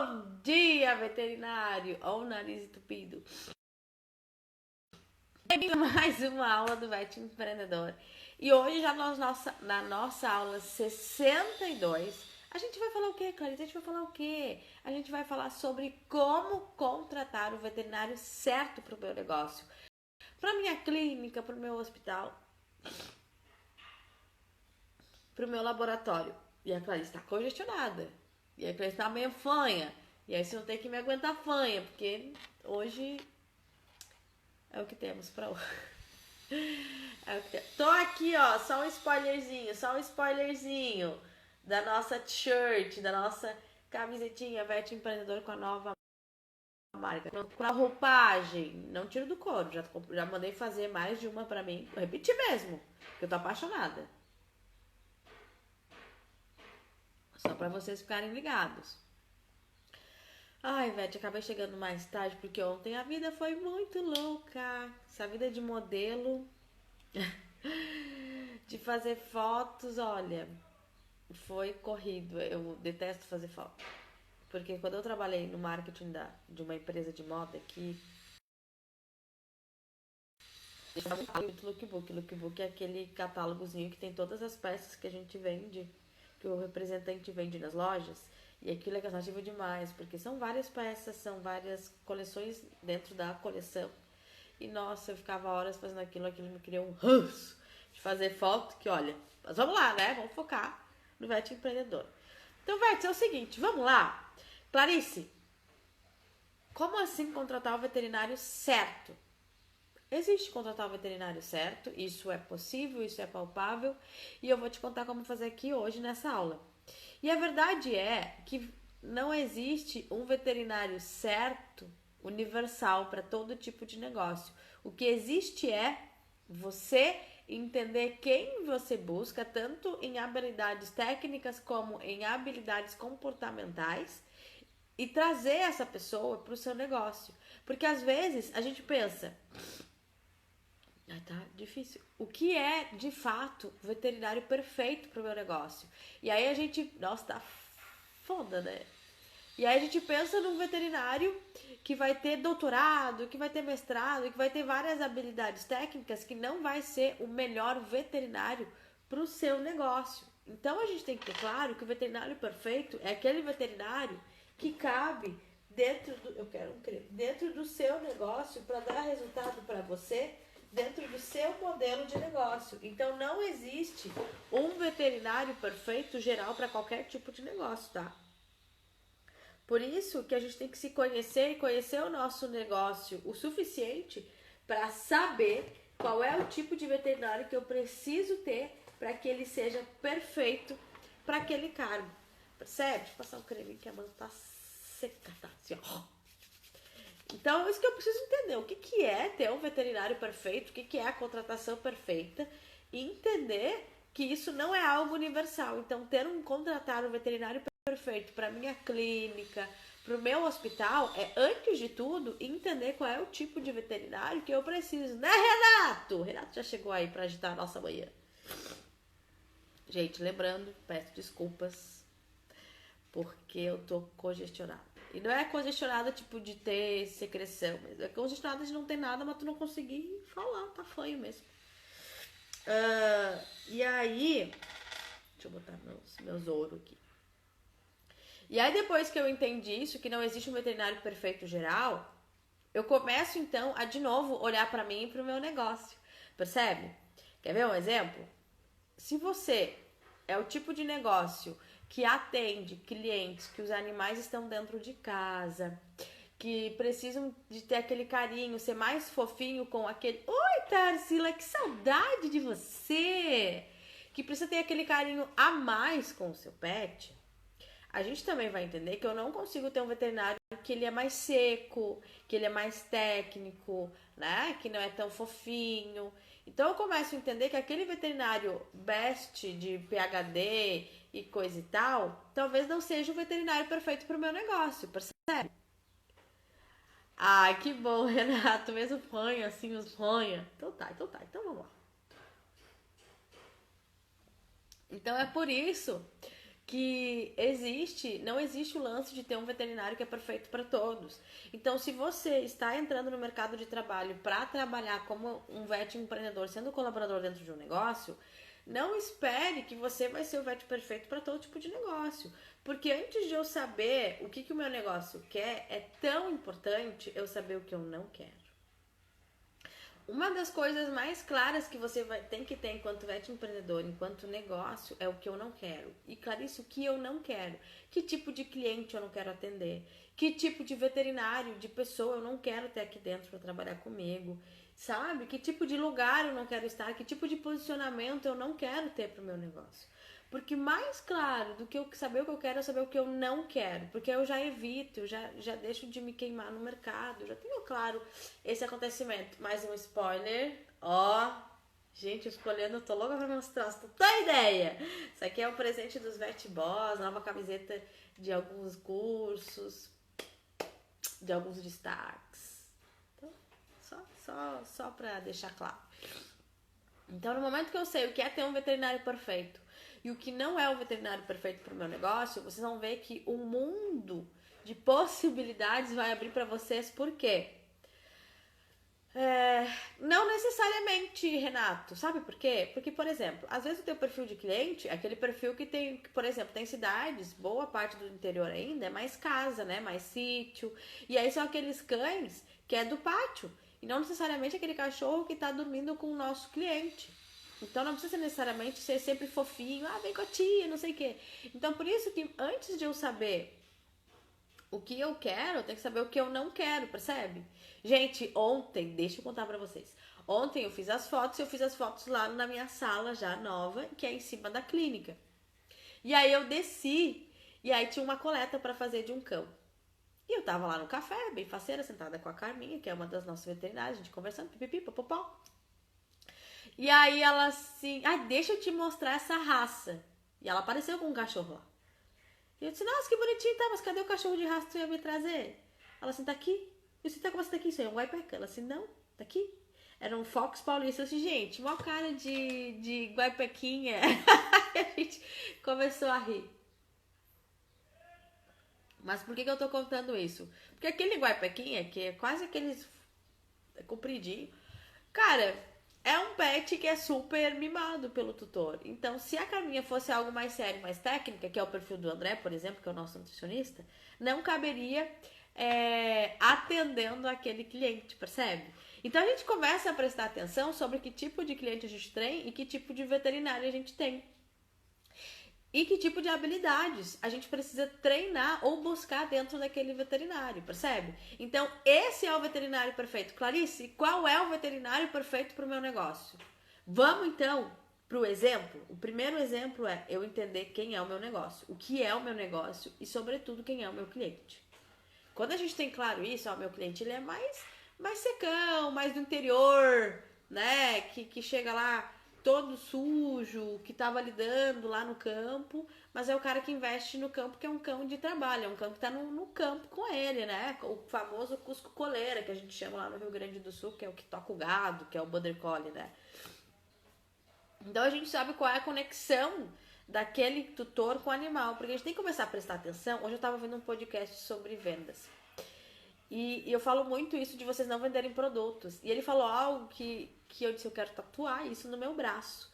Bom dia, veterinário ou nariz entupido. Bem-vindo a mais uma aula do Vet Empreendedor. E hoje, já na nossa aula 62, a gente vai falar o quê, Clarice? A gente vai falar o quê? A gente vai falar sobre como contratar o veterinário certo para o meu negócio. Para minha clínica, para o meu hospital, para o meu laboratório. E a Clarice está congestionada. E a Clarice está meio fanha. E aí você não tem que me aguentar fanha, porque hoje é o que temos pra hoje. É o que temos. Tô aqui, ó, só um spoilerzinho da nossa t-shirt, da nossa camisetinha Vet Empreendedor com a nova marca. Com a roupagem, não tiro do couro, já mandei fazer mais de uma pra mim. Vou repetir mesmo, porque eu tô apaixonada. Só pra vocês ficarem ligados. Ai, Vete, acabei chegando mais tarde porque ontem a vida foi muito louca. Essa vida de modelo, de fazer fotos, olha, foi corrido. Eu detesto fazer foto. Porque quando eu trabalhei no marketing de uma empresa de moda aqui, muito lookbook. Lookbook é aquele catálogozinho que tem todas as peças que a gente vende, que o representante vende nas lojas. E aquilo é cansativo demais, porque são várias peças, são várias coleções dentro da coleção. E nossa, eu ficava horas fazendo aquilo me criou um ranço de fazer foto, que olha, mas vamos lá, né? Vamos focar no Vet Empreendedor. Então, Vet, é o seguinte, vamos lá. Clarice, como assim contratar o veterinário certo? Existe contratar o veterinário certo, isso é possível, isso é palpável, e eu vou te contar como fazer aqui hoje nessa aula. E a verdade é que não existe um veterinário certo, universal, para todo tipo de negócio. O que existe é você entender quem você busca, tanto em habilidades técnicas como em habilidades comportamentais, e trazer essa pessoa para o seu negócio. Porque às vezes a gente pensa, tá difícil. O que é, de fato, o veterinário perfeito pro meu negócio? E aí a gente... Nossa, tá foda, né? E aí a gente pensa num veterinário que vai ter doutorado, que vai ter mestrado, que vai ter várias habilidades técnicas, que não vai ser o melhor veterinário pro seu negócio. Então a gente tem que ter claro que o veterinário perfeito é aquele veterinário que cabe dentro do seu negócio para dar resultado para você, dentro do seu modelo de negócio. Então não existe um veterinário perfeito geral para qualquer tipo de negócio, tá? Por isso que a gente tem que se conhecer e conhecer o nosso negócio o suficiente para saber qual é o tipo de veterinário que eu preciso ter para que ele seja perfeito para aquele cargo. Percebe? Deixa eu passar um creme que a mão tá seca, tá? Assim, ó. Então, é isso que eu preciso entender. O que é ter um veterinário perfeito, o que é a contratação perfeita, e entender que isso não é algo universal. Então, contratar um veterinário perfeito para minha clínica, para o meu hospital, é, antes de tudo, entender qual é o tipo de veterinário que eu preciso. Né, Renato? O Renato já chegou aí para agitar a nossa manhã. Gente, lembrando, peço desculpas, porque eu tô congestionada. E não é congestionada tipo de ter secreção mesmo. É congestionada de não ter nada, mas tu não conseguir falar, tá fanho mesmo. E aí, deixa eu botar meus ouro aqui. E aí depois que eu entendi isso, que não existe um veterinário perfeito geral, eu começo então a de novo olhar pra mim e pro meu negócio. Percebe? Quer ver um exemplo? Se você é o tipo de negócio que atende clientes que os animais estão dentro de casa, que precisam de ter aquele carinho, ser mais fofinho com aquele... Oi, Tarsila, que saudade de você! Que precisa ter aquele carinho a mais com o seu pet, a gente também vai entender que eu não consigo ter um veterinário que ele é mais seco, que ele é mais técnico, né? Que não é tão fofinho. Então eu começo a entender que aquele veterinário best de PhD e coisa e tal, talvez não seja o veterinário perfeito para o meu negócio, percebe? Ai, que bom, Renato, mesmo fanha, assim, os fanha. Então vamos lá. Então é por isso que não existe o lance de ter um veterinário que é perfeito para todos. Então, se você está entrando no mercado de trabalho para trabalhar como um vet empreendedor, sendo colaborador dentro de um negócio, não espere que você vai ser o vet perfeito para todo tipo de negócio. Porque antes de eu saber o que o meu negócio quer, é tão importante eu saber o que eu não quero. Uma das coisas mais claras que você tem que ter enquanto vet empreendedor, enquanto negócio, é o que eu não quero. E Clarice, o que eu não quero? Que tipo de cliente eu não quero atender? Que tipo de veterinário, de pessoa eu não quero ter aqui dentro para trabalhar comigo? Sabe? Que tipo de lugar eu não quero estar? Que tipo de posicionamento eu não quero ter para o meu negócio? Porque mais claro do que eu saber o que eu quero é saber o que eu não quero. Porque eu já evito, eu já deixo de me queimar no mercado. Eu já tenho claro esse acontecimento. Mais um spoiler. Ó, gente, escolhendo, tô louca pra mostrar. Você não tem ideia. Isso aqui é um presente dos Vet Boss, nova camiseta de alguns cursos, de alguns destaques. Então, só pra deixar claro. Então, no momento que eu sei o que é ter um veterinário perfeito e o que não é o veterinário perfeito para o meu negócio, vocês vão ver que um mundo de possibilidades vai abrir para vocês. Por quê? Não necessariamente, Renato. Sabe por quê? Porque, por exemplo, às vezes o teu perfil de cliente, aquele perfil que tem, por exemplo, tem cidades, boa parte do interior ainda, é mais casa, né? Mais sítio. E aí são aqueles cães que é do pátio. E não necessariamente aquele cachorro que tá dormindo com o nosso cliente. Então não precisa necessariamente ser sempre fofinho, vem com a tia, não sei o quê. Então por isso que antes de eu saber o que eu quero, eu tenho que saber o que eu não quero, percebe? Gente, ontem, deixa eu contar pra vocês. Ontem eu fiz as fotos lá na minha sala já nova, que é em cima da clínica. E aí eu desci, e aí tinha uma coleta pra fazer de um cão. E eu tava lá no café, bem faceira, sentada com a Carminha, que é uma das nossas veterinárias, a gente conversando, pipipi, popopó. E aí ela assim, deixa eu te mostrar essa raça. E ela apareceu com um cachorro lá. E eu disse, nossa, que bonitinho, tá, mas cadê o cachorro de raça que tu ia me trazer? Ela assim, tá aqui. Eu disse, tá, como você tá aqui? Isso aí é um guaipeca. Ela assim, não, tá aqui. Era um Fox Paulista. Eu disse, gente, mó cara de guaipequinha. E a gente começou a rir. Mas por que eu tô contando isso? Porque aquele guaipequinha, que é quase aqueles compridinho, cara, é um pet que é super mimado pelo tutor. Então, se a Carminha fosse algo mais sério, mais técnica, que é o perfil do André, por exemplo, que é o nosso nutricionista, não caberia atendendo aquele cliente, percebe? Então, a gente começa a prestar atenção sobre que tipo de cliente a gente tem e que tipo de veterinário a gente tem. E que tipo de habilidades a gente precisa treinar ou buscar dentro daquele veterinário, percebe? Então, esse é o veterinário perfeito. Clarice, qual é o veterinário perfeito para o meu negócio? Vamos, então, para o exemplo. O primeiro exemplo é eu entender quem é o meu negócio, o que é o meu negócio e, sobretudo, quem é o meu cliente. Quando a gente tem claro isso, o meu cliente ele é mais secão, mais do interior, né? Que chega lá todo sujo, que tava lidando lá no campo, mas é o cara que investe no campo, que é um cão de trabalho, é um cão que tá no campo com ele, né? O famoso Cusco Coleira, que a gente chama lá no Rio Grande do Sul, que é o que toca o gado, que é o Border Collie, né? Então a gente sabe qual é a conexão daquele tutor com o animal, porque a gente tem que começar a prestar atenção. Hoje eu tava vendo um podcast sobre vendas. E eu falo muito isso de vocês não venderem produtos. E ele falou algo que eu disse, eu quero tatuar isso no meu braço.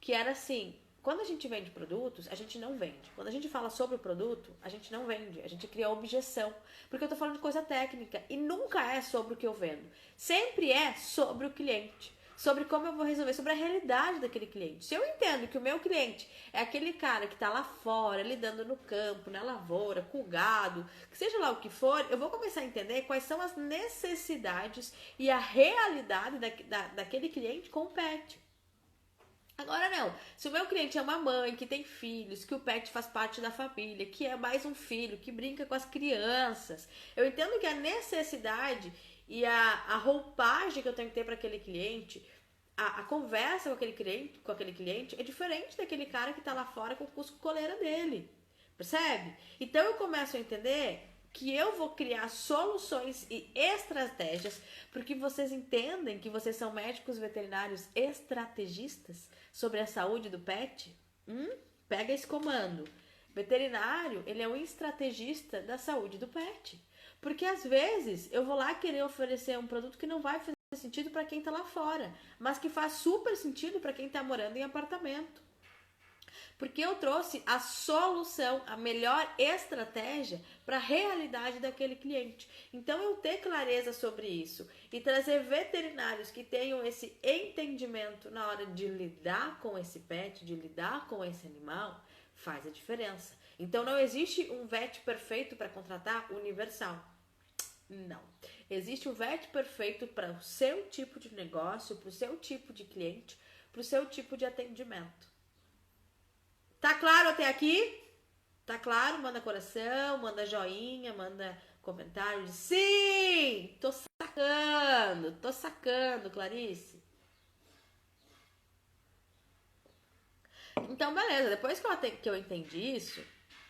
Que era assim, quando a gente vende produtos, a gente não vende. Quando a gente fala sobre o produto, a gente não vende. A gente cria objeção. Porque eu tô falando de coisa técnica. E nunca é sobre o que eu vendo. Sempre é sobre o cliente. Sobre como eu vou resolver, sobre a realidade daquele cliente. Se eu entendo que o meu cliente é aquele cara que tá lá fora, lidando no campo, na lavoura, com o gado, que seja lá o que for, eu vou começar a entender quais são as necessidades e a realidade daquele cliente com o pet. Agora não, se o meu cliente é uma mãe que tem filhos, que o pet faz parte da família, que é mais um filho, que brinca com as crianças, eu entendo que a necessidade e a roupagem que eu tenho que ter para aquele cliente, a conversa com aquele cliente é diferente daquele cara que tá lá fora com o Cusco Coleira dele, percebe? Então eu começo a entender que eu vou criar soluções e estratégias porque vocês entendem que vocês são médicos veterinários estrategistas sobre a saúde do pet. Pega esse comando. Veterinário, ele é um estrategista da saúde do pet. Porque às vezes eu vou lá querer oferecer um produto que não vai fazer sentido para quem tá lá fora, mas que faz super sentido para quem tá morando em apartamento. Porque eu trouxe a solução, a melhor estratégia para a realidade daquele cliente. Então, eu ter clareza sobre isso e trazer veterinários que tenham esse entendimento na hora de lidar com esse pet, de lidar com esse animal, faz a diferença. Então, não existe um vet perfeito para contratar universal. Não. Existe um vet perfeito para o seu tipo de negócio, para o seu tipo de cliente, para o seu tipo de atendimento. Tá claro até aqui? Tá claro? Manda coração, manda joinha, manda comentário de sim! Tô sacando, Clarice. Então, beleza, depois que eu entendi isso,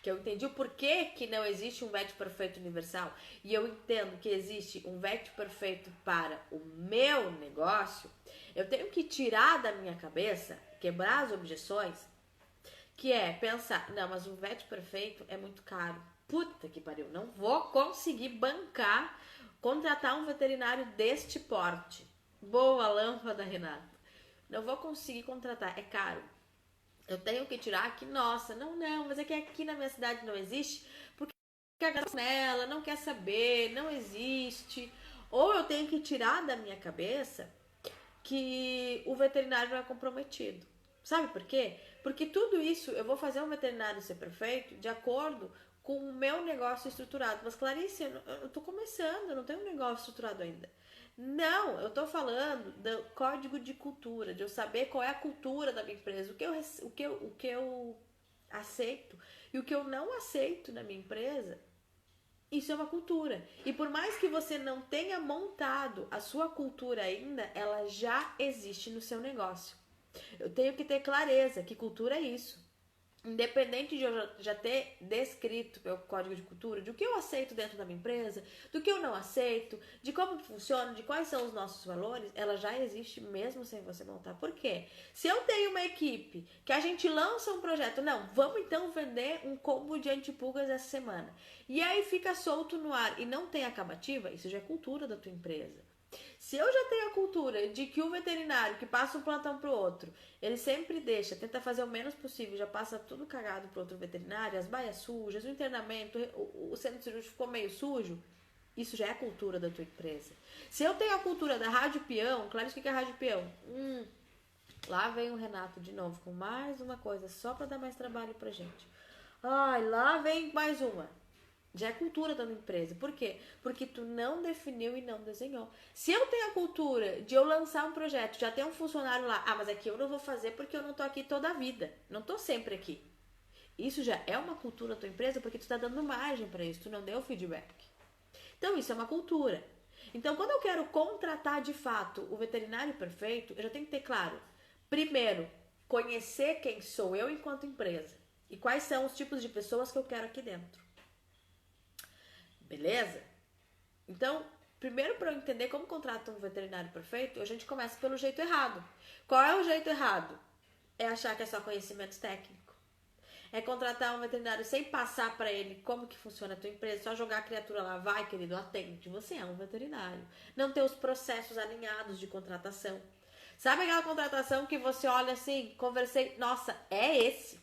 que eu entendi o porquê que não existe um vet perfeito universal e eu entendo que existe um vet perfeito para o meu negócio, eu tenho que tirar da minha cabeça, quebrar as objeções, que é pensar, não, mas o vet perfeito é muito caro. Puta que pariu, não vou conseguir bancar, contratar um veterinário deste porte. Boa lâmpada, Renato. Não vou conseguir contratar, é caro. Eu tenho que tirar aqui, nossa, não, mas é que aqui na minha cidade não existe, porque a galera nela não quer saber, não existe. Ou eu tenho que tirar da minha cabeça que o veterinário não é comprometido. Sabe por quê? Porque tudo isso eu vou fazer um veterinário ser perfeito de acordo com o meu negócio estruturado. Mas Clarice, eu tô começando, eu não tenho um negócio estruturado ainda. Não, eu tô falando do código de cultura, de eu saber qual é a cultura da minha empresa, o que eu aceito e o que eu não aceito na minha empresa. Isso é uma cultura. E por mais que você não tenha montado a sua cultura ainda, ela já existe no seu negócio. Eu tenho que ter clareza que cultura é isso. Independente de eu já ter descrito o código de cultura, de o que eu aceito dentro da minha empresa, do que eu não aceito, de como funciona, de quais são os nossos valores, ela já existe mesmo sem você montar. Por quê? Se eu tenho uma equipe que a gente lança um projeto, não, vamos então vender um combo de antipulgas essa semana, e aí fica solto no ar e não tem acabativa, isso já é cultura da tua empresa. Se eu já tenho a cultura de que o veterinário que passa um plantão pro outro, ele sempre deixa, tenta fazer o menos possível, já passa tudo cagado pro outro veterinário, as baias sujas, o internamento, o centro cirúrgico ficou meio sujo, isso já é a cultura da tua empresa. Se eu tenho a cultura da rádio peão, claro, o que é rádio peão? Lá vem o Renato de novo com mais uma coisa só para dar mais trabalho pra gente. Ai, lá vem mais uma. Já é cultura da minha empresa. Por quê? Porque tu não definiu e não desenhou. Se eu tenho a cultura de eu lançar um projeto, já tem um funcionário lá, mas aqui eu não vou fazer porque eu não tô aqui toda a vida. Não tô sempre aqui. Isso já é uma cultura da tua empresa porque tu tá dando margem para isso, tu não deu feedback. Então isso é uma cultura. Então quando eu quero contratar de fato o veterinário perfeito, eu já tenho que ter claro, primeiro, conhecer quem sou eu enquanto empresa e quais são os tipos de pessoas que eu quero aqui dentro. Beleza? Então, primeiro para eu entender como contratar um veterinário perfeito, a gente começa pelo jeito errado. Qual é o jeito errado? É achar que é só conhecimento técnico. É contratar um veterinário sem passar para ele como que funciona a tua empresa, só jogar a criatura lá, vai querido, atende. Você é um veterinário. Não ter os processos alinhados de contratação. Sabe aquela contratação que você olha assim, conversei, nossa, é esse.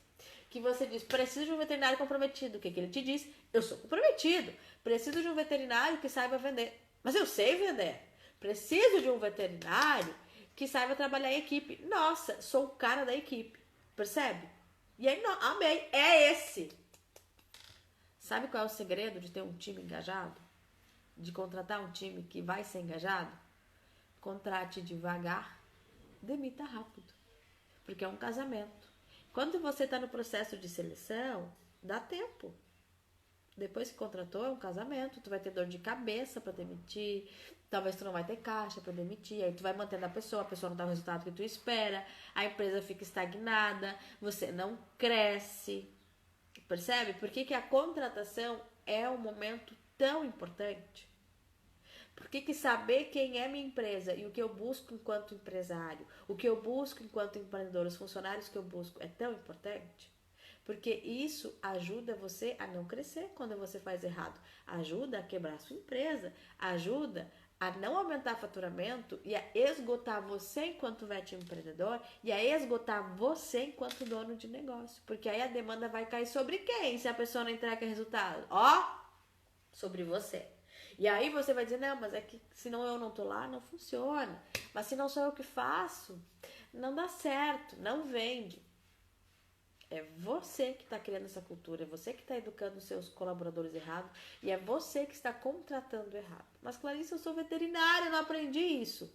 Que você diz, preciso de um veterinário comprometido. O que ele te diz? Eu sou comprometido. Preciso de um veterinário que saiba vender. Mas eu sei vender. Preciso de um veterinário que saiba trabalhar em equipe. Nossa, sou o cara da equipe. Percebe? E aí, não, amei. É esse. Sabe qual é o segredo de ter um time engajado? De contratar um time que vai ser engajado? Contrate devagar, demita rápido. Porque é um casamento. Quando você está no processo de seleção, dá tempo. Depois que contratou, é um casamento. Tu vai ter dor de cabeça para demitir. Talvez tu não vai ter caixa para demitir. Aí tu vai mantendo a pessoa não dá o resultado que tu espera. A empresa fica estagnada. Você não cresce. Percebe? Por que a contratação é um momento tão importante? Por que saber quem é minha empresa e o que eu busco enquanto empresário, o que eu busco enquanto empreendedor, os funcionários que eu busco é tão importante? Porque isso ajuda você a não crescer quando você faz errado. Ajuda a quebrar a sua empresa. Ajuda a não aumentar faturamento e a esgotar você enquanto vet empreendedor e a esgotar você enquanto dono de negócio. Porque aí a demanda vai cair sobre quem se a pessoa não entrega resultado? Ó, sobre você. E aí você vai dizer, não, mas é que senão eu não tô lá, não funciona. Mas se não sou eu que faço, não dá certo, não vende. É você que está criando essa cultura, é você que está educando os seus colaboradores errado e é você que está contratando errado. Mas, Clarice, eu sou veterinária, eu não aprendi isso.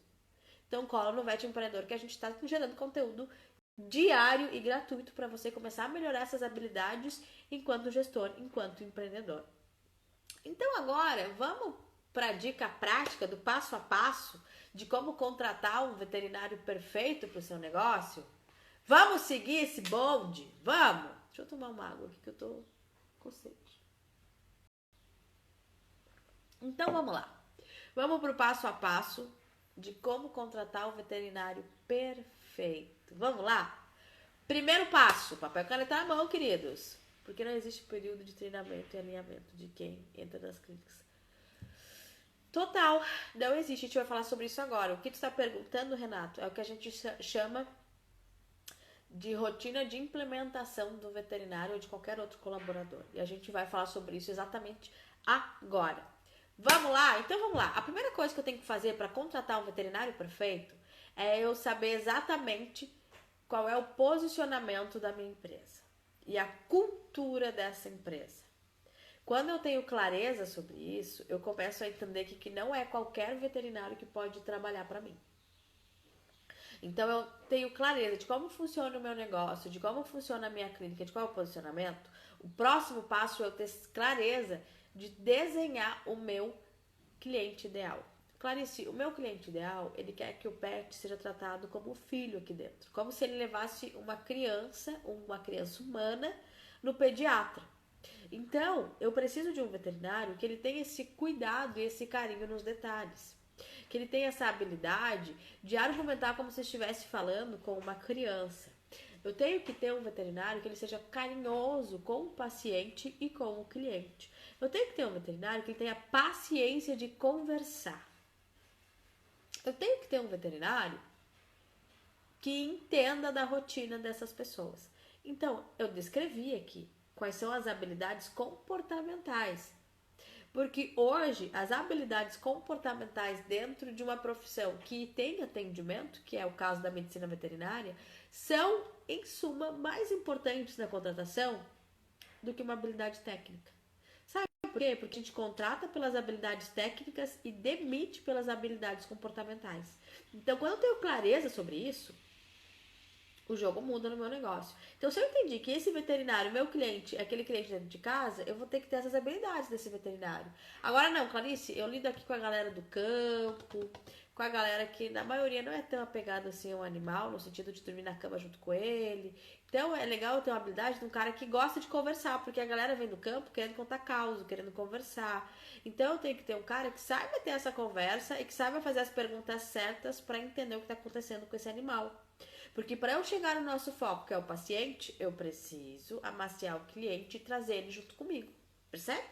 Então, cola no Vet Empreendedor que a gente está gerando conteúdo diário e gratuito para você começar a melhorar essas habilidades enquanto gestor, enquanto empreendedor. Então, agora, vamos para a dica prática do passo a passo de como contratar um veterinário perfeito para o seu negócio? Vamos seguir esse bonde? Vamos! Deixa eu tomar uma água aqui que eu tô com sede. Então vamos lá. Vamos pro passo a passo de como contratar um veterinário perfeito. Vamos lá? Primeiro passo, papel e caneta na mão, queridos. Porque não existe período de treinamento e alinhamento de quem entra nas clínicas. Total, não existe. A gente vai falar sobre isso agora. O que tu está perguntando, Renato, é o que a gente chama de rotina de implementação do veterinário ou de qualquer outro colaborador. E a gente vai falar sobre isso exatamente agora. Vamos lá? Então vamos lá. A primeira coisa que eu tenho que fazer para contratar um veterinário perfeito é eu saber exatamente qual é o posicionamento da minha empresa e a cultura dessa empresa. Quando eu tenho clareza sobre isso, eu começo a entender que não é qualquer veterinário que pode trabalhar para mim. Então, eu tenho clareza de como funciona o meu negócio, de como funciona a minha clínica, de qual é o posicionamento. O próximo passo é eu ter clareza de desenhar o meu cliente ideal. Clarice, o meu cliente ideal, ele quer que o pet seja tratado como filho aqui dentro. Como se ele levasse uma criança humana, no pediatra. Então, eu preciso de um veterinário que ele tenha esse cuidado e esse carinho nos detalhes. Que ele tenha essa habilidade de argumentar como se estivesse falando com uma criança. Eu tenho que ter um veterinário que ele seja carinhoso com o paciente e com o cliente. Eu tenho que ter um veterinário que ele tenha paciência de conversar. Eu tenho que ter um veterinário que entenda da rotina dessas pessoas. Então, eu descrevi aqui quais são as habilidades comportamentais. Porque hoje, as habilidades comportamentais dentro de uma profissão que tem atendimento, que é o caso da medicina veterinária, são, em suma, mais importantes na contratação do que uma habilidade técnica. Sabe por quê? Porque a gente contrata pelas habilidades técnicas e demite pelas habilidades comportamentais. Então, quando eu tenho clareza sobre isso, o jogo muda no meu negócio. Então, se eu entendi que esse veterinário, meu cliente, é aquele cliente dentro de casa, eu vou ter que ter essas habilidades desse veterinário. Agora não, Clarice, eu lido aqui com a galera do campo, com a galera que na maioria não é tão apegada assim ao animal, no sentido de dormir na cama junto com ele. Então, é legal eu ter uma habilidade de um cara que gosta de conversar, porque a galera vem do campo querendo contar causa, querendo conversar. Então, eu tenho que ter um cara que saiba ter essa conversa e que saiba fazer as perguntas certas para entender o que está acontecendo com esse animal. Porque para eu chegar no nosso foco, que é o paciente, eu preciso amaciar o cliente e trazer ele junto comigo. Percebe?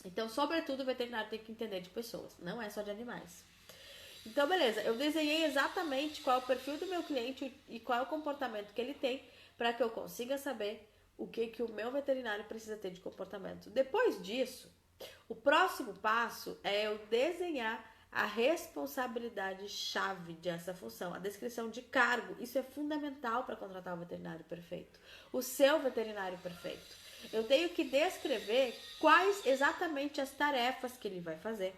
Então, sobretudo, o veterinário tem que entender de pessoas, não é só de animais. Então, beleza, eu desenhei exatamente qual é o perfil do meu cliente e qual é o comportamento que ele tem para que eu consiga saber o que o meu veterinário precisa ter de comportamento. Depois disso, o próximo passo é eu desenhar a responsabilidade-chave dessa função, a descrição de cargo. Isso é fundamental para contratar o veterinário perfeito, o seu veterinário perfeito. Eu tenho que descrever quais exatamente as tarefas que ele vai fazer,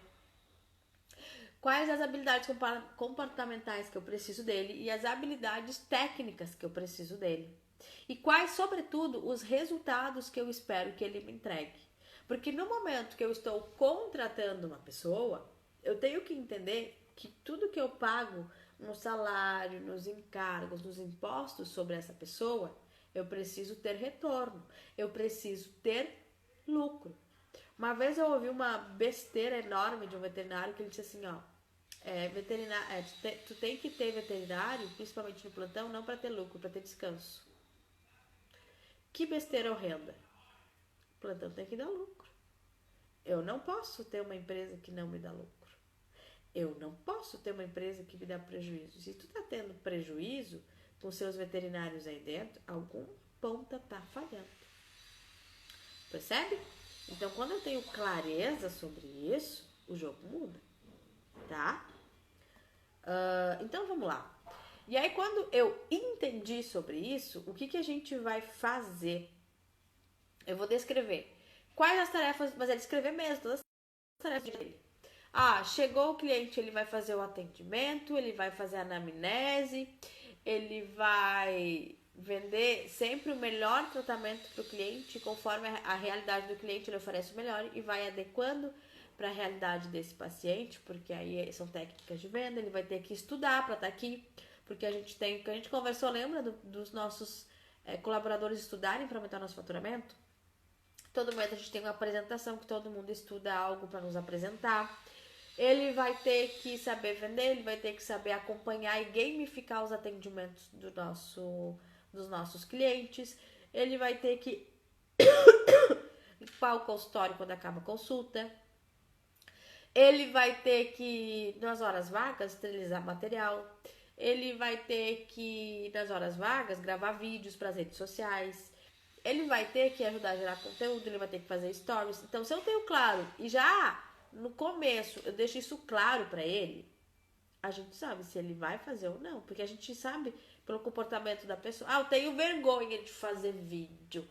quais as habilidades comportamentais que eu preciso dele e as habilidades técnicas que eu preciso dele. E quais, sobretudo, os resultados que eu espero que ele me entregue. Porque no momento que eu estou contratando uma pessoa, eu tenho que entender que tudo que eu pago no salário, nos encargos, nos impostos sobre essa pessoa, eu preciso ter retorno, eu preciso ter lucro. Uma vez eu ouvi uma besteira enorme de um veterinário que ele disse assim, ó, tu tem que ter veterinário, principalmente no plantão, não para ter lucro, para ter descanso. Que besteira horrenda. O plantão tem que dar lucro. Eu não posso ter uma empresa que não me dá lucro. Eu não posso ter uma empresa que me dá prejuízo. Se tu tá tendo prejuízo com seus veterinários aí dentro, alguma ponta tá falhando. Percebe? Então, quando eu tenho clareza sobre isso, o jogo muda, tá? Então, vamos lá. E aí, quando eu entendi sobre isso, o que a gente vai fazer? Eu vou descrever quais as tarefas, mas é descrever mesmo, todas as tarefas dele. Chegou o cliente, ele vai fazer o atendimento, ele vai fazer a anamnese, ele vai vender sempre o melhor tratamento para o cliente, conforme a realidade do cliente, ele oferece o melhor e vai adequando para a realidade desse paciente, porque aí são técnicas de venda, ele vai ter que estudar para estar aqui, porque a gente conversou, lembra dos nossos colaboradores estudarem para aumentar nosso faturamento? Todo mês a gente tem uma apresentação que todo mundo estuda algo para nos apresentar. Ele vai ter que saber vender, ele vai ter que saber acompanhar e gamificar os atendimentos dos nossos clientes. Ele vai ter que limpar o consultório quando acaba a consulta. Ele vai ter que, nas horas vagas, esterilizar material. Ele vai ter que, nas horas vagas, gravar vídeos para as redes sociais. Ele vai ter que ajudar a gerar conteúdo, ele vai ter que fazer stories. Então, se eu tenho claro e já no começo eu deixo isso claro para ele, a gente sabe se ele vai fazer ou não. Porque a gente sabe pelo comportamento da pessoa. Eu tenho vergonha de fazer vídeo.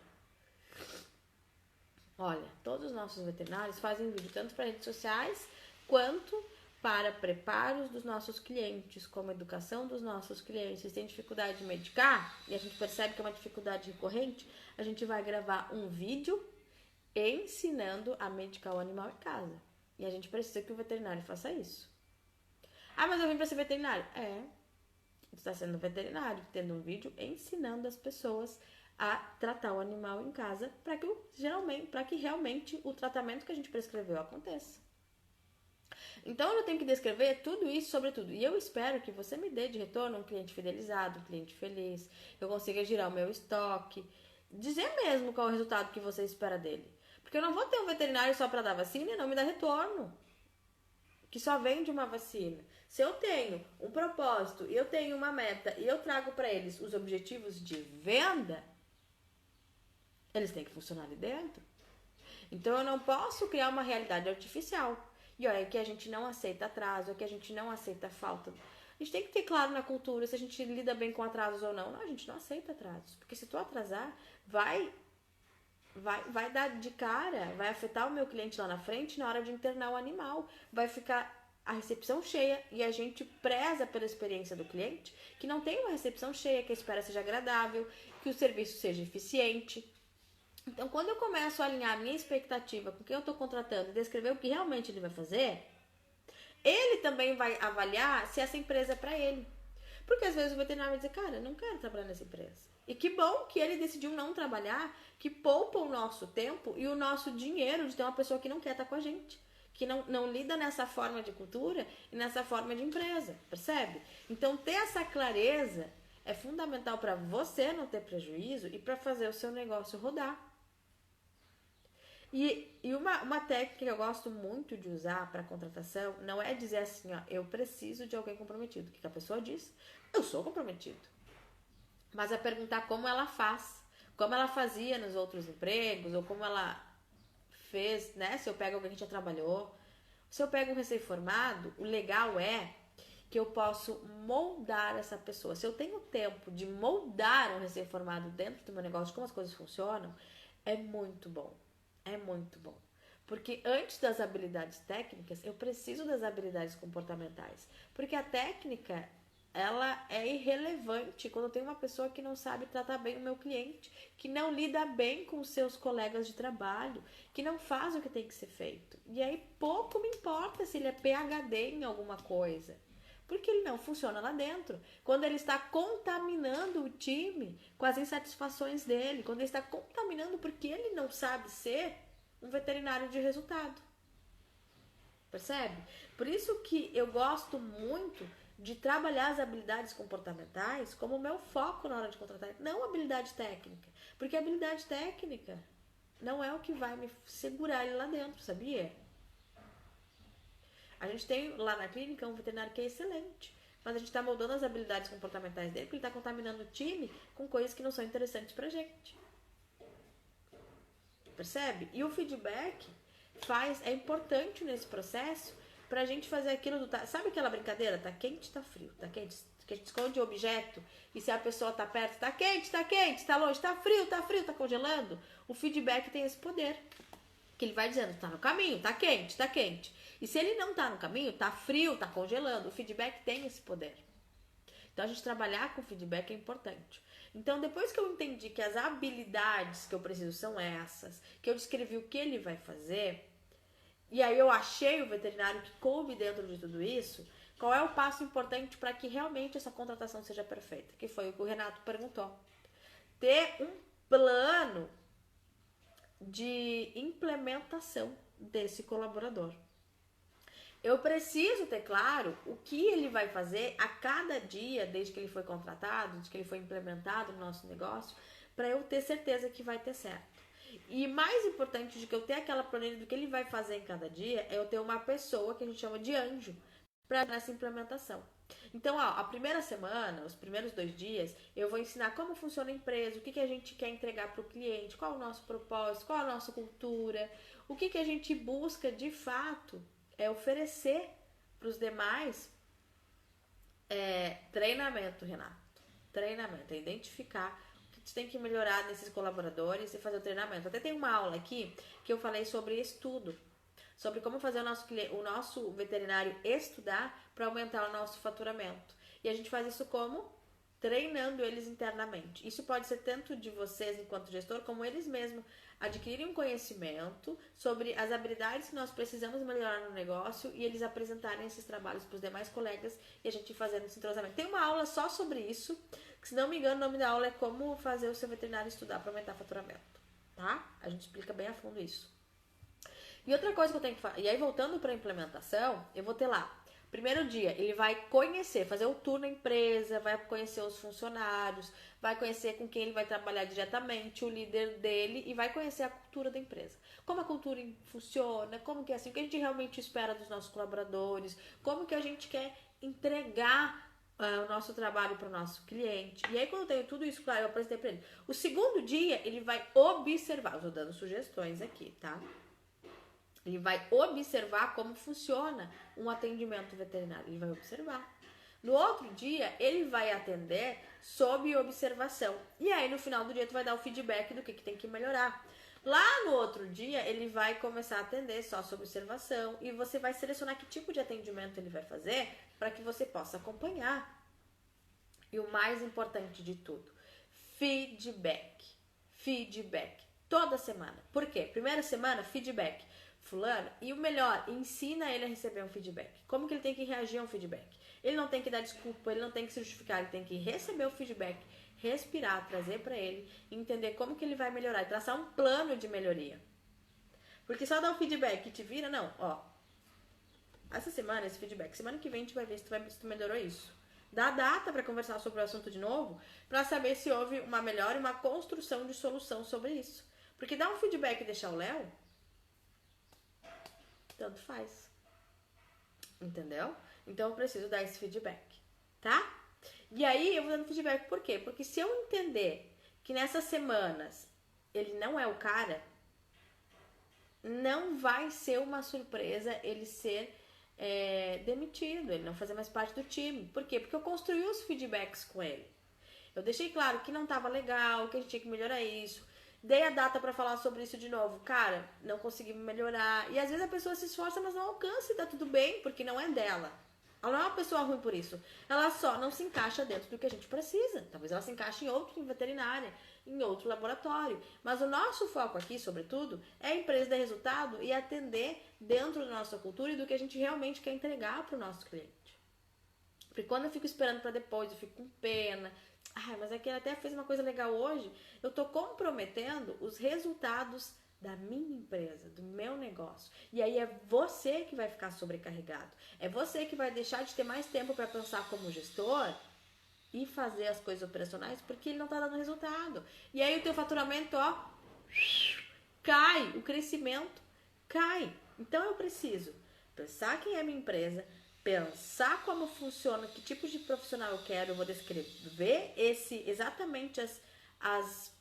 Olha, todos os nossos veterinários fazem vídeo tanto para redes sociais quanto para preparos dos nossos clientes, como educação dos nossos clientes. Se tem dificuldade de medicar, e a gente percebe que é uma dificuldade recorrente, a gente vai gravar um vídeo ensinando a medicar o animal em casa. E a gente precisa que o veterinário faça isso. Mas eu vim para ser veterinário. Tu está sendo veterinário, tendo um vídeo ensinando as pessoas a tratar o animal em casa para que realmente o tratamento que a gente prescreveu aconteça. Então eu tenho que descrever tudo isso sobre tudo. E eu espero que você me dê de retorno um cliente fidelizado, um cliente feliz, que eu consiga girar o meu estoque, dizer mesmo qual é o resultado que você espera dele. Porque eu não vou ter um veterinário só para dar vacina e não me dar retorno, que só vende uma vacina. Se eu tenho um propósito, eu tenho uma meta e eu trago para eles os objetivos de venda, eles têm que funcionar ali dentro. Então eu não posso criar uma realidade artificial. E olha, que a gente não aceita atraso, que a gente não aceita falta. A gente tem que ter claro na cultura se a gente lida bem com atrasos ou não. Não, a gente não aceita atrasos. Porque se tu atrasar, vai dar de cara, vai afetar o meu cliente lá na frente na hora de internar o animal. Vai ficar a recepção cheia e a gente preza pela experiência do cliente, que não tem uma recepção cheia, que a espera seja agradável, que o serviço seja eficiente. Então, quando eu começo a alinhar a minha expectativa com quem eu estou contratando e descrever o que realmente ele vai fazer, ele também vai avaliar se essa empresa é para ele. Porque às vezes o veterinário vai dizer, cara, eu não quero trabalhar nessa empresa. E que bom que ele decidiu não trabalhar, que poupa o nosso tempo e o nosso dinheiro de ter uma pessoa que não quer estar com a gente, que não lida nessa forma de cultura e nessa forma de empresa, percebe? Então, ter essa clareza é fundamental para você não ter prejuízo e para fazer o seu negócio rodar. E uma técnica que eu gosto muito de usar para contratação não é dizer assim, eu preciso de alguém comprometido. O que a pessoa diz? Eu sou comprometido. Mas é perguntar como ela faz, como ela fazia nos outros empregos, ou como ela fez, né? Se eu pego alguém que já trabalhou. Se eu pego um recém-formado, o legal é que eu posso moldar essa pessoa. Se eu tenho tempo de moldar um recém-formado dentro do meu negócio, como as coisas funcionam, é muito bom. É muito bom. Porque antes das habilidades técnicas, eu preciso das habilidades comportamentais. Porque a técnica, ela é irrelevante quando eu tenho uma pessoa que não sabe tratar bem o meu cliente, que não lida bem com os seus colegas de trabalho, que não faz o que tem que ser feito. E aí pouco me importa se ele é PhD em alguma coisa, porque ele não funciona lá dentro. Quando ele está contaminando o time com as insatisfações dele, quando ele está contaminando porque ele não sabe ser um veterinário de resultado. Percebe? Por isso que eu gosto muito de trabalhar as habilidades comportamentais como o meu foco na hora de contratar, não habilidade técnica, porque a habilidade técnica não é o que vai me segurar ele lá dentro, sabia? A gente tem lá na clínica um veterinário que é excelente, mas a gente está moldando as habilidades comportamentais dele porque ele está contaminando o time com coisas que não são interessantes pra gente. Percebe? E o feedback é importante nesse processo pra gente fazer aquilo do... Sabe aquela brincadeira? Tá quente, tá frio, tá quente, que a gente esconde o objeto e se a pessoa tá perto, tá quente, tá longe, tá frio, tá congelando. O feedback tem esse poder. Que ele vai dizendo, tá no caminho, tá quente, tá quente. E se ele não tá no caminho, tá frio, tá congelando. O feedback tem esse poder. Então a gente trabalhar com feedback é importante. Então depois que eu entendi que as habilidades que eu preciso são essas, que eu descrevi o que ele vai fazer, e aí eu achei o veterinário que coube dentro de tudo isso, qual é o passo importante para que realmente essa contratação seja perfeita? Que foi o que o Renato perguntou. Ter um plano de implementação desse colaborador. Eu preciso ter claro o que ele vai fazer a cada dia, desde que ele foi contratado, desde que ele foi implementado no nosso negócio, para eu ter certeza que vai ter certo. E mais importante do que eu ter aquela planilha do que ele vai fazer em cada dia, é eu ter uma pessoa que a gente chama de anjo para essa implementação. Então, a primeira semana, os primeiros 2 dias, eu vou ensinar como funciona a empresa, o que a gente quer entregar para o cliente, qual é o nosso propósito, qual é a nossa cultura, o que a gente busca de fato oferecer para os demais. Treinamento, Renato. Treinamento, identificar o que você tem que melhorar nesses colaboradores e fazer o treinamento. Até tem uma aula aqui que eu falei sobre estudo, sobre como fazer o nosso veterinário estudar para aumentar o nosso faturamento. E a gente faz isso como? Treinando eles internamente. Isso pode ser tanto de vocês enquanto gestor, como eles mesmos adquirirem um conhecimento sobre as habilidades que nós precisamos melhorar no negócio e eles apresentarem esses trabalhos para os demais colegas e a gente fazendo esse entrosamento. Tem uma aula só sobre isso, que se não me engano o nome da aula é como fazer o seu veterinário estudar para aumentar o faturamento, tá? A gente explica bem a fundo isso. E outra coisa que eu tenho que fazer, e aí voltando para a implementação, eu vou ter lá, primeiro dia, ele vai conhecer, fazer o tour na empresa, vai conhecer os funcionários, vai conhecer com quem ele vai trabalhar diretamente, o líder dele, e vai conhecer a cultura da empresa. Como a cultura funciona, como que é assim, o que a gente realmente espera dos nossos colaboradores, como que a gente quer entregar o nosso trabalho para o nosso cliente. E aí, quando eu tenho tudo isso claro, eu apresentei para ele. O segundo dia, ele vai observar, eu estou dando sugestões aqui, tá? Ele vai observar como funciona um atendimento veterinário. Ele vai observar. No outro dia, ele vai atender sob observação. E aí, no final do dia, tu vai dar o feedback do que tem que melhorar. Lá no outro dia, ele vai começar a atender só sob observação. E você vai selecionar que tipo de atendimento ele vai fazer para que você possa acompanhar. E o mais importante de tudo, feedback. Feedback. Toda semana. Por quê? Primeira semana, feedback. Fulano, e o melhor, ensina ele a receber um feedback. Como que ele tem que reagir a um feedback? Ele não tem que dar desculpa, ele não tem que se justificar, ele tem que receber o feedback, respirar, trazer para ele, entender como que ele vai melhorar e traçar um plano de melhoria. Porque só dar o feedback e te vira, não, ó. Essa semana, esse feedback, semana que vem a gente vai ver se tu melhorou isso. Dá data para conversar sobre o assunto de novo, para saber se houve uma melhora e uma construção de solução sobre isso. Porque dar um feedback e deixar o Léo, tanto faz. Entendeu? Então eu preciso dar esse feedback, tá? E aí eu vou dando feedback por quê? Porque se eu entender que nessas semanas ele não é o cara, não vai ser uma surpresa ele ser demitido, ele não fazer mais parte do time. Por quê? Porque eu construí os feedbacks com ele. Eu deixei claro que não estava legal, que a gente tinha que melhorar isso. Dei a data pra falar sobre isso de novo. Cara, não consegui melhorar. E às vezes a pessoa se esforça, mas não alcança e tá tudo bem, porque não é dela. Ela não é uma pessoa ruim por isso. Ela só não se encaixa dentro do que a gente precisa. Talvez ela se encaixe em outro veterinária, em outro laboratório. Mas o nosso foco aqui, sobretudo, é a empresa dar resultado e atender dentro da nossa cultura e do que a gente realmente quer entregar pro nosso cliente. Porque quando eu fico esperando pra depois, eu fico com pena. Mas é que ele até fez uma coisa legal hoje. Eu tô comprometendo os resultados da minha empresa, do meu negócio. E aí é você que vai ficar sobrecarregado. É você que vai deixar de ter mais tempo para pensar como gestor e fazer as coisas operacionais porque ele não tá dando resultado. E aí o teu faturamento, ó, cai, o crescimento cai. Então eu preciso pensar quem é minha empresa, pensar como funciona, que tipo de profissional eu quero, eu vou descrever exatamente as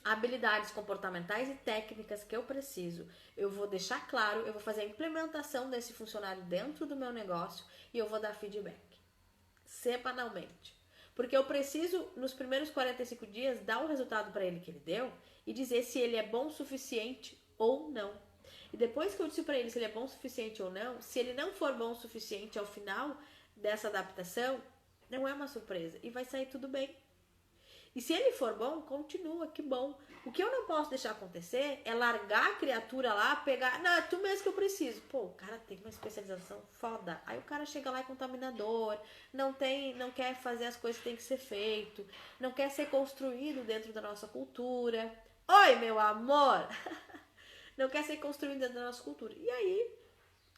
habilidades comportamentais e técnicas que eu preciso. Eu vou deixar claro, eu vou fazer a implementação desse funcionário dentro do meu negócio e eu vou dar feedback semanalmente. Porque eu preciso, nos primeiros 45 dias, dar o resultado para ele que ele deu e dizer se ele é bom o suficiente ou não. E depois que eu disse para ele se ele é bom o suficiente ou não, se ele não for bom o suficiente ao final dessa adaptação, não é uma surpresa e vai sair tudo bem. E se ele for bom, continua, que bom. O que eu não posso deixar acontecer é largar a criatura lá, pegar... Não, é tu mesmo que eu preciso. Pô, o cara tem uma especialização foda. Aí o cara chega lá e é contaminador, não quer fazer as coisas que tem que ser feito, não quer ser construído dentro da nossa cultura. Oi, meu amor! Não quer ser construído dentro da nossa cultura. E aí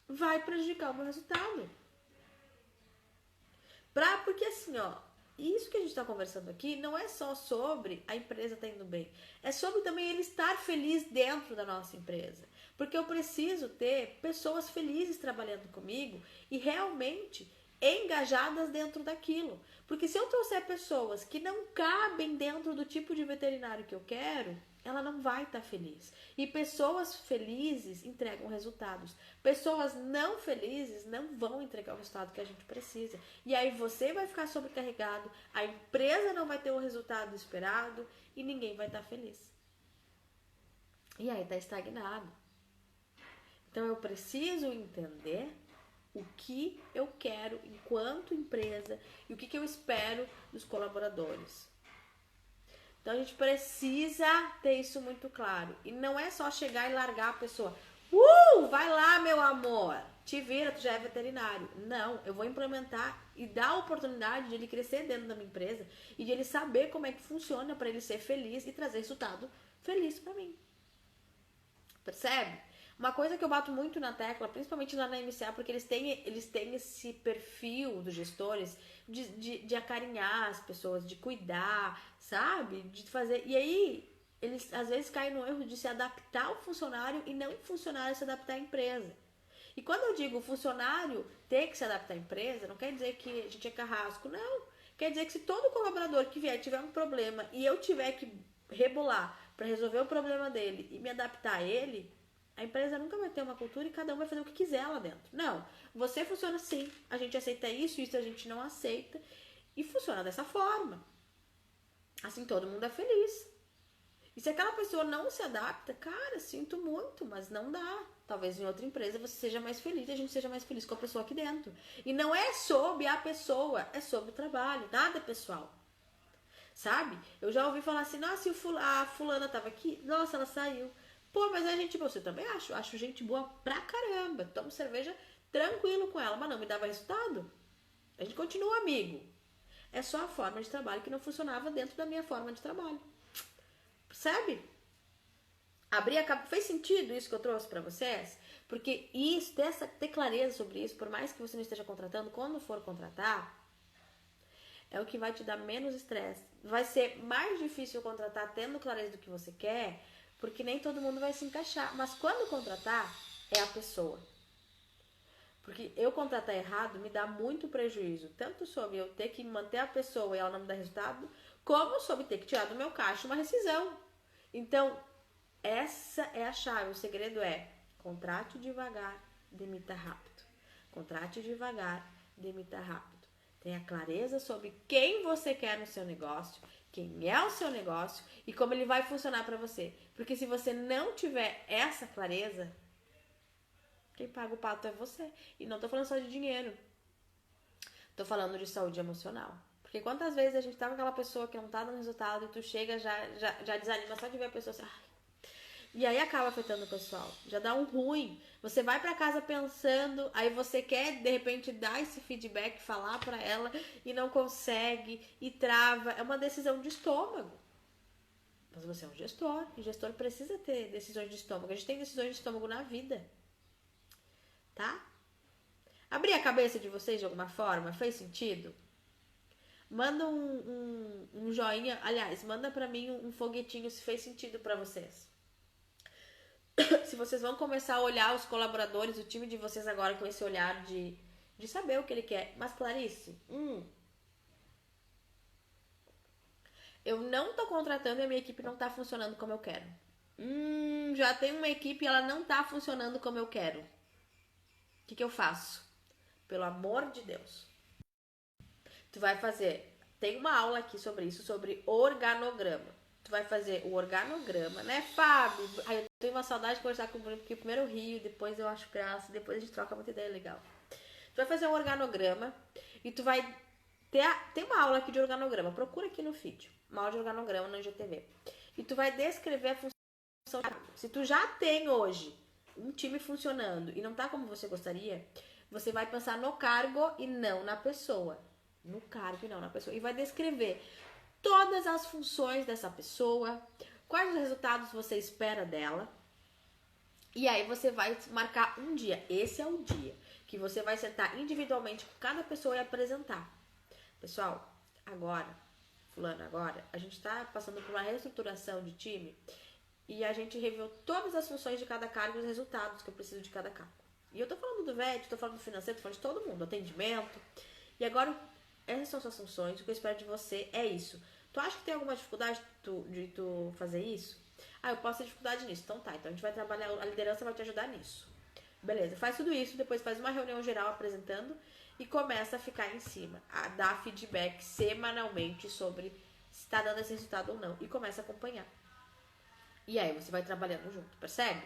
vai prejudicar o meu resultado. Porque assim, ó, isso que a gente está conversando aqui não é só sobre a empresa estar indo bem. É sobre também ele estar feliz dentro da nossa empresa. Porque eu preciso ter pessoas felizes trabalhando comigo e realmente engajadas dentro daquilo. Porque se eu trouxer pessoas que não cabem dentro do tipo de veterinário que eu quero, ela não vai estar feliz. E pessoas felizes entregam resultados. Pessoas não felizes não vão entregar o resultado que a gente precisa. E aí você vai ficar sobrecarregado, a empresa não vai ter o resultado esperado e ninguém vai estar feliz. E aí está estagnado. Então eu preciso entender o que eu quero enquanto empresa e o que eu espero dos colaboradores. Então a gente precisa ter isso muito claro. E não é só chegar e largar a pessoa. Vai lá, meu amor. Te vira, tu já é veterinário. Não, eu vou implementar e dar a oportunidade de ele crescer dentro da minha empresa e de ele saber como é que funciona para ele ser feliz e trazer resultado feliz para mim. Percebe? Uma coisa que eu bato muito na tecla, principalmente lá na MCA, porque eles têm esse perfil dos gestores de acarinhar as pessoas, de cuidar, sabe? De fazer. E aí, eles às vezes caem no erro de se adaptar ao funcionário e não o funcionário se adaptar à empresa. E quando eu digo funcionário ter que se adaptar à empresa, não quer dizer que a gente é carrasco, não. Quer dizer que se todo colaborador que vier tiver um problema e eu tiver que rebolar para resolver o problema dele e me adaptar a ele, a empresa nunca vai ter uma cultura e cada um vai fazer o que quiser lá dentro. Não, você funciona assim, a gente aceita isso a gente não aceita. E funciona dessa forma. Assim todo mundo é feliz. E se aquela pessoa não se adapta, cara, sinto muito, mas não dá. Talvez em outra empresa você seja mais feliz e a gente seja mais feliz com a pessoa aqui dentro. E não é sobre a pessoa, é sobre o trabalho, nada é pessoal. Sabe? Eu já ouvi falar assim, nossa, a fulana tava aqui, nossa, ela saiu. Pô, mas é gente boa, você também acho gente boa pra caramba. Tomo cerveja tranquilo com ela, mas não me dava resultado. A gente continua amigo. É só a forma de trabalho que não funcionava dentro da minha forma de trabalho. Percebe? Fez sentido isso que eu trouxe pra vocês? Porque isso, ter clareza sobre isso, por mais que você não esteja contratando, quando for contratar, é o que vai te dar menos estresse. Vai ser mais difícil contratar tendo clareza do que você quer, porque nem todo mundo vai se encaixar. Mas quando contratar, é a pessoa. Porque eu contratar errado me dá muito prejuízo. Tanto sobre eu ter que manter a pessoa e ela não me dar resultado, como sobre ter que tirar do meu caixa uma rescisão. Então, essa é a chave. O segredo é contrate devagar, demita rápido. Contrate devagar, demita rápido. Tenha clareza sobre quem você quer no seu negócio, quem é o seu negócio e como ele vai funcionar para você. Porque se você não tiver essa clareza, quem paga o pato é você. E não tô falando só de dinheiro. Tô falando de saúde emocional. Porque quantas vezes a gente tá com aquela pessoa que não tá dando resultado e tu chega, já desanima só de ver a pessoa assim... E aí acaba afetando o pessoal. Já dá um ruim. Você vai pra casa pensando, aí você quer, de repente, dar esse feedback, falar pra ela e não consegue, e trava. É uma decisão de estômago. Mas você é um gestor, e gestor precisa ter decisões de estômago. A gente tem decisões de estômago na vida, tá? Abri a cabeça de vocês de alguma forma? Fez sentido? Manda um joinha, aliás, manda pra mim um foguetinho se fez sentido pra vocês. Se vocês vão começar a olhar os colaboradores, o time de vocês agora com esse olhar de saber o que ele quer. Mas Clarice, eu não tô contratando e a minha equipe não tá funcionando como eu quero. Já tem uma equipe e ela não tá funcionando como eu quero. O que eu faço? Pelo amor de Deus. Tu vai fazer... Tem uma aula aqui sobre isso, sobre organograma. Tu vai fazer o organograma, né, Fábio? Ai, eu tenho uma saudade de conversar com o Bruno, porque primeiro eu rio, depois eu acho graça, depois a gente troca muita ideia legal. Tu vai fazer um organograma e tu vai... Tem uma aula aqui de organograma, procura aqui no feed. Uma aula de organograma no IGTV. E tu vai descrever a função. Se tu já tem hoje um time funcionando e não tá como você gostaria, você vai pensar no cargo e não na pessoa. No cargo e não na pessoa. E vai descrever todas as funções dessa pessoa, quais os resultados você espera dela. E aí você vai marcar um dia. Esse é o dia que você vai sentar individualmente com cada pessoa e apresentar. Pessoal, agora, a gente tá passando por uma reestruturação de time e a gente reviu todas as funções de cada cargo e os resultados que eu preciso de cada cargo. E eu tô falando do VET, tô falando do financeiro, tô falando de todo mundo, atendimento. E agora, essas são suas funções, o que eu espero de você é isso. Tu acha que tem alguma dificuldade de tu fazer isso? Eu posso ter dificuldade nisso. Então tá, então a gente vai trabalhar, a liderança vai te ajudar nisso. Beleza, faz tudo isso, depois faz uma reunião geral apresentando e começa a ficar em cima, a dar feedback semanalmente sobre se tá dando esse resultado ou não. E começa a acompanhar. E aí você vai trabalhando junto, percebe?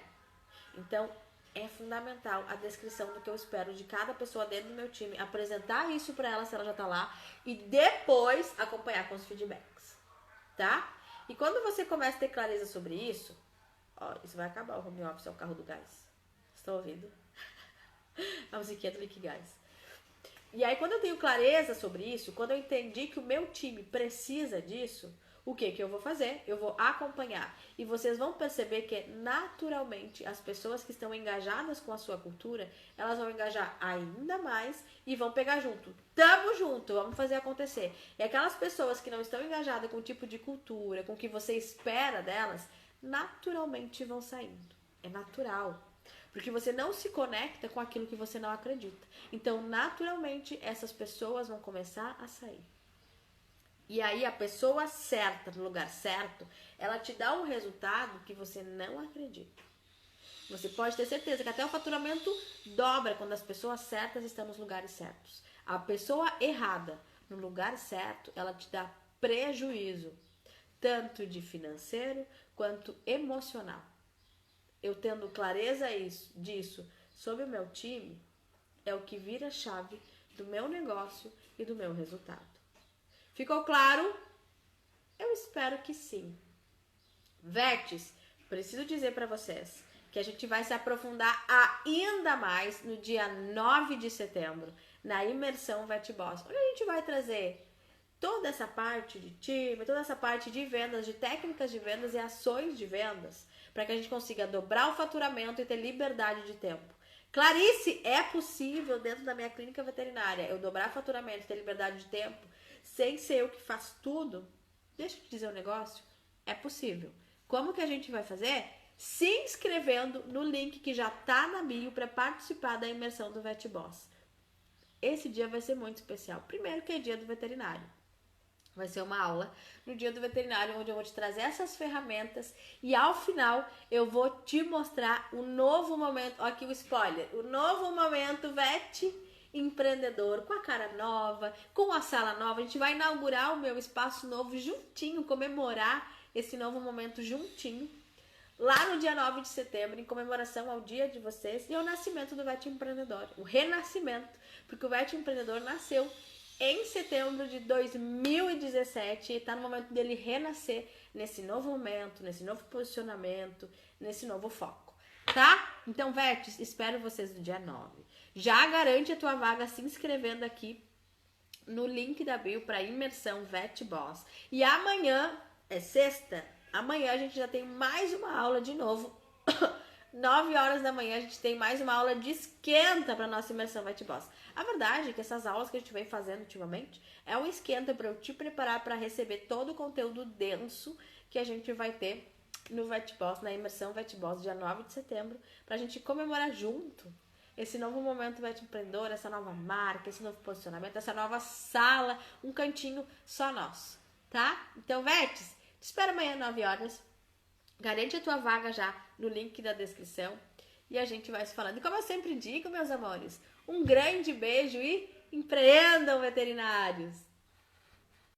Então, é fundamental a descrição do que eu espero de cada pessoa dentro do meu time, apresentar isso pra ela se ela já tá lá e depois acompanhar com os feedbacks, tá? E quando você começa a ter clareza sobre isso, ó, isso vai acabar, o home office é o carro do gás. Estão ouvindo? A musiquinha do Liquigás. E aí quando eu tenho clareza sobre isso, quando eu entendi que o meu time precisa disso, o que eu vou fazer? Eu vou acompanhar. E vocês vão perceber que naturalmente as pessoas que estão engajadas com a sua cultura, elas vão engajar ainda mais e vão pegar junto. Tamo junto, vamos fazer acontecer. E aquelas pessoas que não estão engajadas com o tipo de cultura, com o que você espera delas, naturalmente vão saindo. É natural. Porque você não se conecta com aquilo que você não acredita. Então, naturalmente, essas pessoas vão começar a sair. E aí, a pessoa certa, no lugar certo, ela te dá um resultado que você não acredita. Você pode ter certeza que até o faturamento dobra quando as pessoas certas estão nos lugares certos. A pessoa errada, no lugar certo, ela te dá prejuízo, tanto de financeiro quanto emocional. Eu tendo clareza disso sobre o meu time, é o que vira a chave do meu negócio e do meu resultado. Ficou claro? Eu espero que sim. Vetes, preciso dizer para vocês que a gente vai se aprofundar ainda mais no dia 9 de setembro, na imersão VetBoss, onde a gente vai trazer toda essa parte de time, toda essa parte de vendas, de técnicas de vendas e ações de vendas, para que a gente consiga dobrar o faturamento e ter liberdade de tempo. Clarice, é possível dentro da minha clínica veterinária eu dobrar faturamento e ter liberdade de tempo sem ser eu que faço tudo? Deixa eu te dizer um negócio. É possível. Como que a gente vai fazer? Se inscrevendo no link que já tá na bio para participar da imersão do VetBoss. Esse dia vai ser muito especial. Primeiro que é dia do veterinário. Vai ser uma aula no dia do veterinário, onde eu vou te trazer essas ferramentas e ao final eu vou te mostrar o novo momento, ó aqui o spoiler, o novo momento Vet Empreendedor, com a cara nova, com a sala nova. A gente vai inaugurar o meu espaço novo juntinho, comemorar esse novo momento juntinho, lá no dia 9 de setembro, em comemoração ao dia de vocês e ao nascimento do Vet Empreendedor, o renascimento, porque o Vet Empreendedor nasceu em setembro de 2017 e está no momento dele renascer nesse novo momento, nesse novo posicionamento, nesse novo foco, tá? Então, Vetes, espero vocês no dia 9. Já garante a tua vaga se inscrevendo aqui no link da bio para imersão VetBoss. E amanhã é sexta, Amanhã a gente já tem mais uma aula de novo. 9 horas da manhã a gente tem mais uma aula de esquenta para nossa imersão VetBoss. A verdade é que essas aulas que a gente vem fazendo ultimamente é um esquenta para eu te preparar para receber todo o conteúdo denso que a gente vai ter no VetBoss, na imersão VetBoss, dia 9 de setembro, para a gente comemorar junto esse novo momento Vet Empreendedor, essa nova marca, esse novo posicionamento, essa nova sala, um cantinho só nosso, tá? Então, Vetes, te espero amanhã 9 horas. Garante a tua vaga já no link da descrição e a gente vai se falando. E como eu sempre digo, meus amores, um grande beijo e empreendam, veterinários!